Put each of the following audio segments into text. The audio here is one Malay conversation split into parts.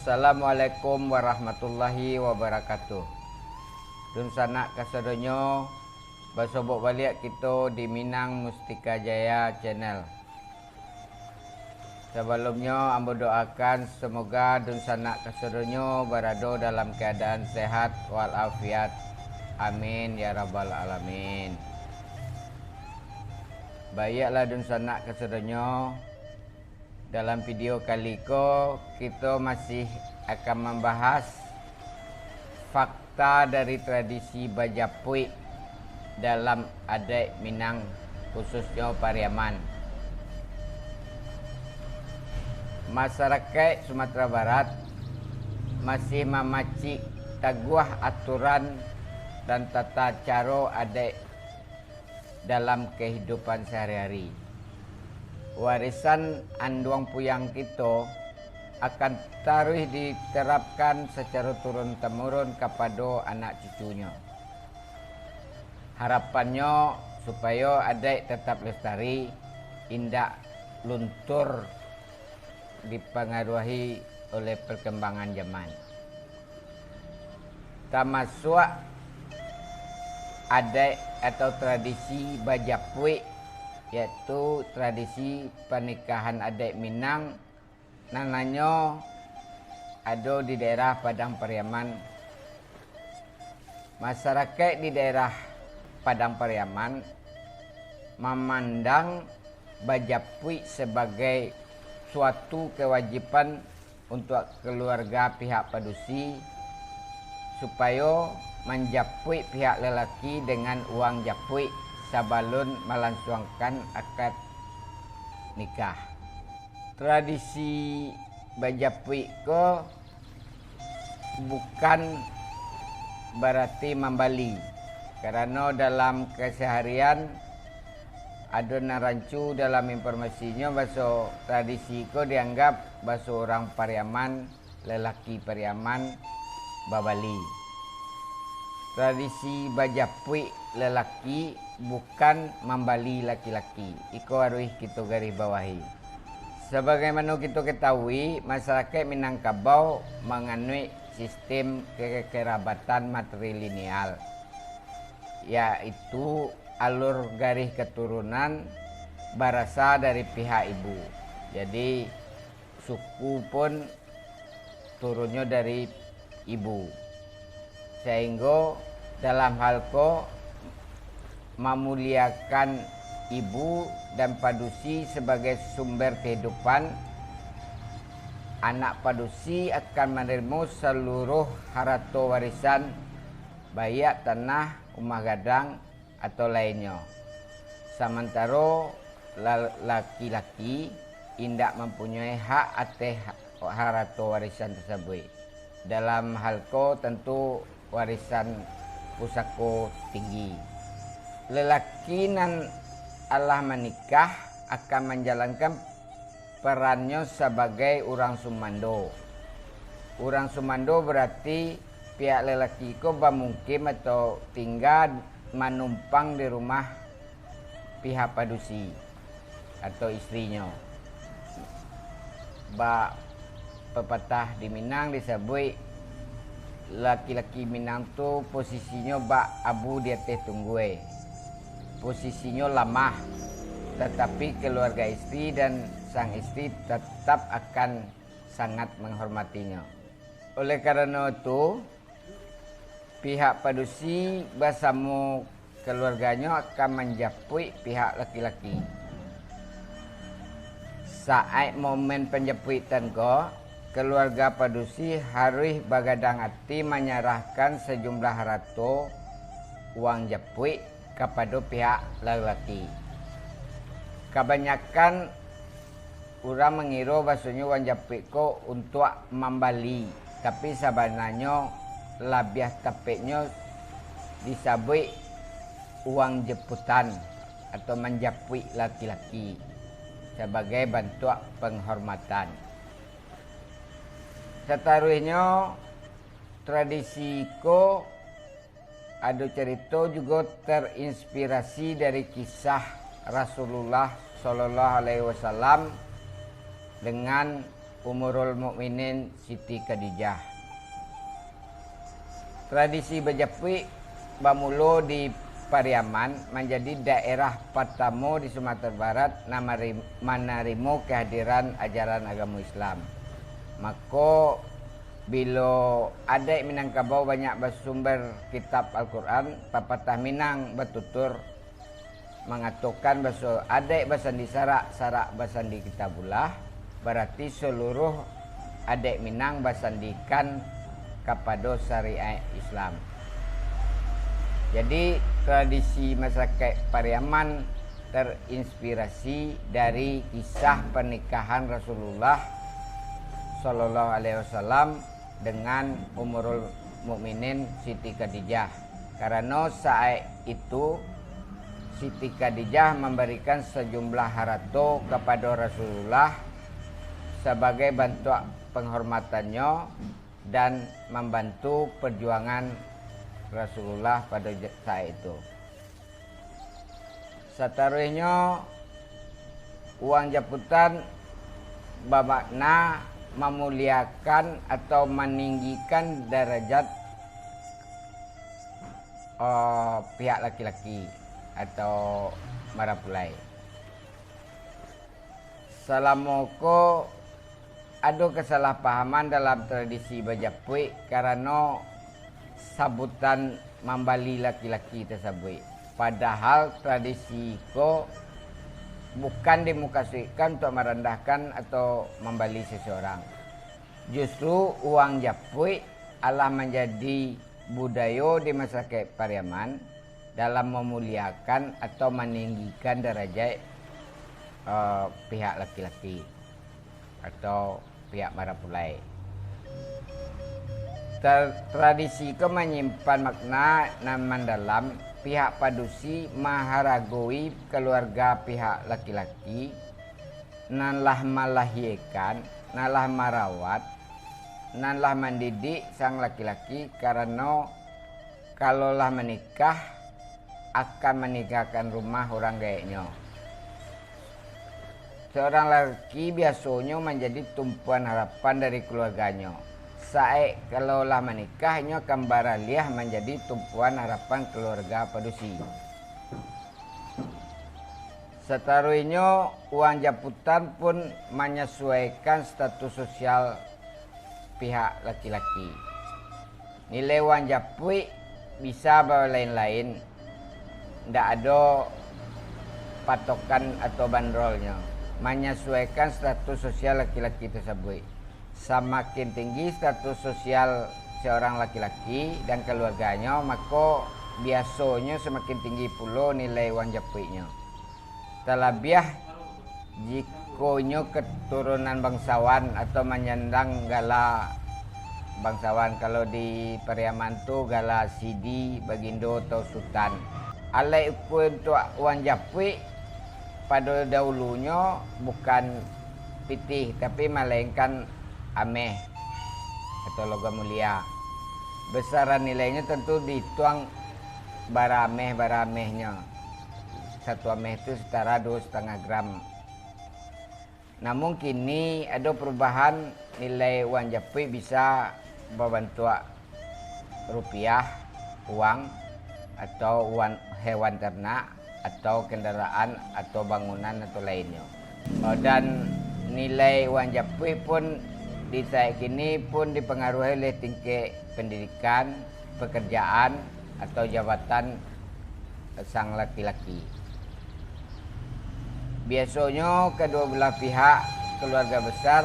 Assalamualaikum warahmatullahi wabarakatuh. Dun sanak kasadonyo basobok balik kita di Minang Mustika Jaya Channel. Sebelumnya ambo doakan semoga dun sanak kasadonyo berada dalam keadaan sehat walafiat. Amin ya rabbal alamin. Baiklah dun sanak kasadonyo, dalam video kali ko kita masih akan membahas fakta dari tradisi Bajapui dalam adat Minang, khususnya Pariaman. Masyarakat Sumatera Barat masih memaci taguah aturan dan tata cara adat dalam kehidupan sehari-hari. Warisan anduang puyang kita akan terus diterapkan secara turun-temurun kepada anak cucunya. Harapannya supaya adat tetap lestari, indak luntur dipengaruhi oleh perkembangan zaman. Termasuk adat atau tradisi Bajapui, yaitu tradisi pernikahan adat Minang, namanya ada di daerah Padang Pariaman. Masyarakat di daerah Padang Pariaman memandang Bajapui sebagai suatu kewajiban untuk keluarga pihak padusi supaya menjapui pihak lelaki dengan uang japui sebelum melangsungkan akad nikah. Tradisi Bajapui ko bukan berarti membali, karena dalam keseharian ada narancu dalam informasinya bahasa tradisi ko dianggap bahasa orang Pariaman, lelaki Pariaman babali. Tradisi Bajapui lelaki bukan membali laki-laki. Iko harus kita garis bawahi. Sebagaimana kita ketahui, masyarakat Minangkabau menganut sistem kekerabatan matrilineal, yaitu alur garis keturunan berasal dari pihak ibu. Jadi suku pun turunnya dari ibu. Sehingga dalam hal ko memuliakan ibu dan padusi sebagai sumber kehidupan, anak padusi akan menerima seluruh harta warisan, baik tanah, rumah gadang atau lainnya. Sementara laki-laki tidak mempunyai hak atas harta warisan tersebut. Dalam hal ko tentu warisan pusaka tinggi. Lelaki nan Allah menikah akan menjalankan perannya sebagai orang sumando. Orang sumando berarti pihak lelaki ko bermukim atau tinggal menumpang di rumah pihak padusi atau istrinya. Pepatah di Minang disebut laki-laki Minang tu posisinya bak abu di atas tunggui. Posisinya lemah, tetapi keluarga istri dan sang istri tetap akan sangat menghormatinya. Oleh karena itu, pihak padusi bersama keluarganya akan menjapui pihak laki-laki. Saat momen penjapuitan ko, keluarga padusi harus begadang hati menyerahkan sejumlah harta uang japui kepada pihak lelaki. Kebanyakan orang mengira bahasanya uang japui ko untuk membali, tapi sebenarnya lebih tepatnya disebut uang jemputan atau menjapui laki-laki sebagai bentuk penghormatan. Seterusnya tradisi ko ada cerita juga terinspirasi dari kisah Rasulullah Shallallahu Alaihi Wasallam dengan Umurul Mukminin Siti Khadijah. Tradisi Bejapui bamulo di Pariaman menjadi daerah pertama di Sumatera Barat menerima kehadiran ajaran agama Islam. Maka bila ada Minangkabau banyak bersumber kitab Al-Quran, papatah Minang bertutur mengatakan bahasa adik basandi sarak, sarak basandi kitabullah, berarti seluruh adik Minang basandikan kepada syariat Islam. Jadi tradisi masyarakat Pariaman terinspirasi dari kisah pernikahan Rasulullah Sallallahu Alaihi Wasallam dengan Ummul Mukminin Siti Khadijah. Karena saat itu Siti Khadijah memberikan sejumlah harta kepada Rasulullah sebagai bentuk penghormatannya dan membantu perjuangan Rasulullah pada saat itu. Seterusnya, uang jemputan bermakna memuliakan atau meninggikan derajat pihak laki-laki atau marapulai. Selama ko ada kesalahpahaman dalam tradisi Bejapui karena sabutan membali laki-laki tersebut. Padahal tradisi ko bukan dimukasikan untuk merendahkan atau membali seseorang. Justru uang Japui adalah menjadi budaya di masyarakat Pariaman dalam memuliakan atau meninggikan derajat pihak laki-laki atau pihak marapulai. Tradisi itu menyimpan makna mendalam. Pihak padusi maharagoi keluarga pihak laki-laki, nanlah melahirkan, nanlah merawat, nanlah mendidik sang laki-laki, karena kalaulah menikah akan meninggalkan rumah orang gayanya. Seorang laki biasanya menjadi tumpuan harapan dari keluarganya. Saat kalaulah menikahnya kembara liah menjadi tumpuan harapan keluarga padusi. Seterusnya uang jemputan pun menyesuaikan status sosial pihak laki-laki. Nilai uang Japui bisa berlain-lain, tidak ada patokan atau bandrolnya, menyesuaikan status sosial laki-laki tersebut. Semakin tinggi status sosial seorang laki-laki dan keluarganya, maka biasanya semakin tinggi pula nilai uang Japuinya. Terlebih jikonya keturunan bangsawan atau menyandang gala bangsawan. Kalau di Pariaman tu gala Sidi, Bagindo atau Sultan. Alai ukur untuk uang Japui pada dahulunya bukan pitih tapi melainkan ameh atau logam mulia. Besaran nilainya tentu dituang baramehnya. Satu ameh itu setara 2,5 gram. Namun kini ada perubahan, nilai uang Japui bisa berbentuk rupiah, uang atau uang hewan ternak atau kendaraan atau bangunan atau lainnya. Dan nilai uang Japui pun di saat kini pun dipengaruhi oleh tingkat pendidikan, pekerjaan atau jabatan sang laki-laki. Biasanya kedua belah pihak keluarga besar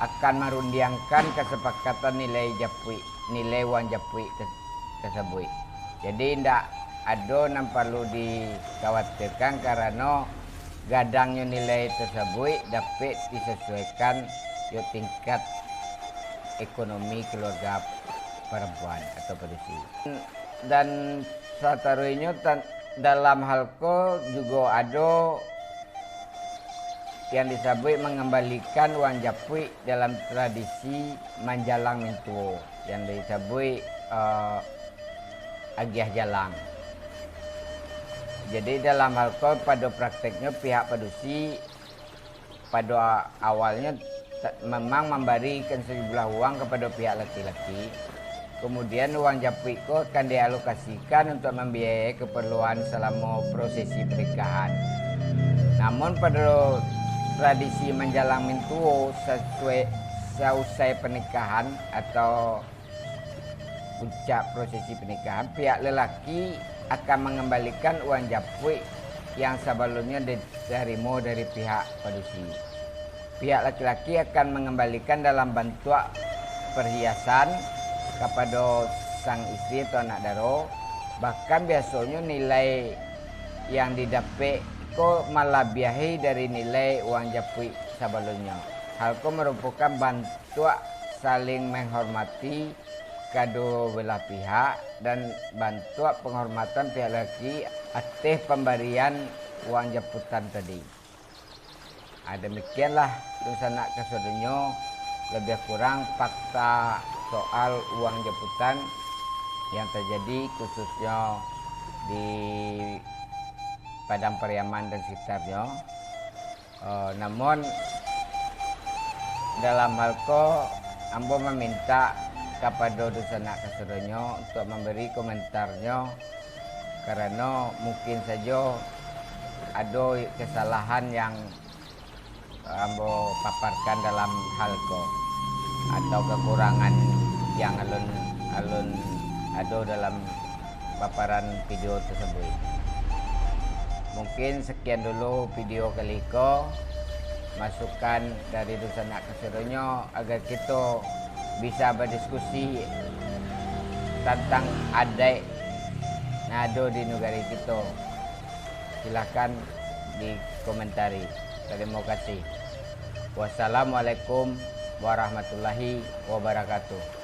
akan merundiangkan kesepakatan nilai Japui, nilai uang Japui tersebut. Jadi tidak ada yang perlu dikhawatirkan karena gadangnya nilai tersebut dapat disesuaikan dengan tingkat ekonomi keluarga perempuan atau padusi. Dan seterusnya dalam hal itu juga ada yang disebut mengembalikan uang Japui dalam tradisi menjalang mintuo yang disebut agiah jalang. Jadi dalam hal itu pada prakteknya pihak padusi pada awalnya memang memberikan sejumlah uang kepada pihak laki-laki. Kemudian uang japu itu akan dialokasikan untuk membiayai keperluan selama prosesi pernikahan. Namun pada tradisi menjalang mintuo seusai pernikahan atau puncak prosesi pernikahan, pihak lelaki akan mengembalikan uang japu yang sebelumnya diterima dari pihak padusi. Pihak laki-laki akan mengembalikan dalam bentuk perhiasan kepada sang istri atau anak daro. Bahkan biasanya nilai yang didapat itu melebihi dari nilai uang japu sebelumnya. Hal itu merupakan bentuk saling menghormati kedua belah pihak dan bentuk penghormatan pihak laki atas pemberian uang japutan tadi. Demikianlah Dusanak Kasodonyo lebih kurang fakta soal uang japutan yang terjadi khususnya di Padang Pariaman dan sekitarnya. Namun dalam hal itu ambo meminta kepada Dusanak Kasodonyo untuk memberi komentarnya, karena mungkin saja ada kesalahan yang ambo paparkan dalam hal itu atau kekurangan yang alun ada dalam paparan video tersebut. Mungkin sekian dulu video kali ini, masukan dari Dusanak Kasodonyo agar kita bisa berdiskusi tentang adat nado di negara kita. Silakan dikomentari. Terima kasih. Wassalamualaikum warahmatullahi wabarakatuh.